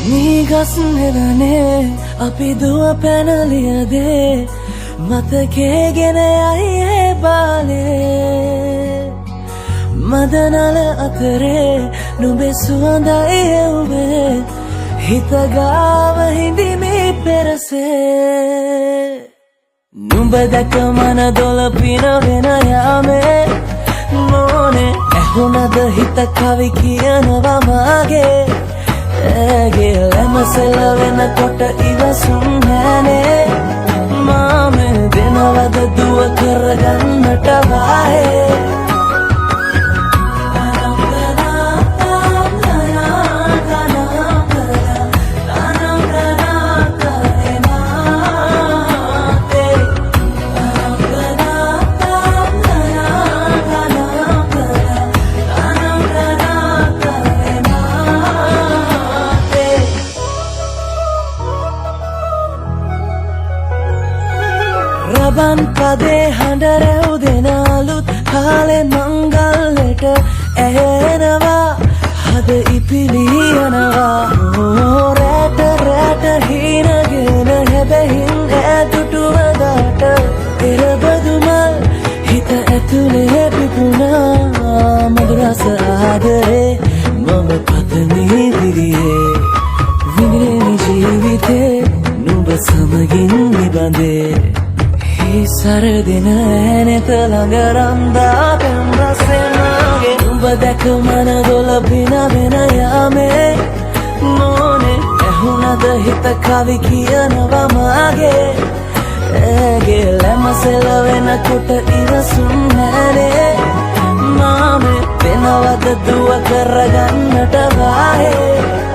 ನೀಗಸ್ ನೆಲನೆ ಅಪಿದುವ ಪೆನಲಿಯದೆ ಮತಕೇಗೆನೆ ಅಯ್ಯೇ ಬಾಲೆ ಮದನಲ ಅತರೆ ನುಬೆ ಸುವಂದ ಏವುವೆ ಹಿತಗಾವ ಹಿಂದಿ ಮೀ ಪೆರಸೆ ನುಬದಕ ಮನದೊಲಪಿನ ವೆನಯಾಮೆ ನೋನೆ ಎಹುನದ ಹಿತ ಕವಿ ಕಿಯನವ ಮಾಗೆ ಲೆಮಸೆಲವೆನ ಕೊಟ್ಟ ಇವಸುಮ್ಮನೆ ಮಾಮೆ ದಿನವದ ದುವ ಕರಗನ್ನಟ ಬಾಹೆ රබන් පදේ හඬ රැවුදෙනාලුත් කාලෙ මංගල්ලට ඇහෙනවා හද ඉපිලි යනවා රැට රැට හීනගෙන හැබැහින් ඈදුටුවදාට එරබදුමල් හිත ඇතුලේ පිපුණා මధుරස ආදරේ මම පතමි දිරියේ විඳින ජීවිතේ නුඹ සමගින් නිබඳේ සරදින ඇනෙත ළඟ රන්දා පෙම් රසෙනාගේ උඹ දැක මනදොල පින වෙන යාමේ නෝනේ ඇහුනද හිත කවි කියනවා මාගේ ඇගේ ලැමසෙල වෙනකොට ඉවසුම් නැනේ මාමේ වෙනවද දුව කරගන්නට වාහේ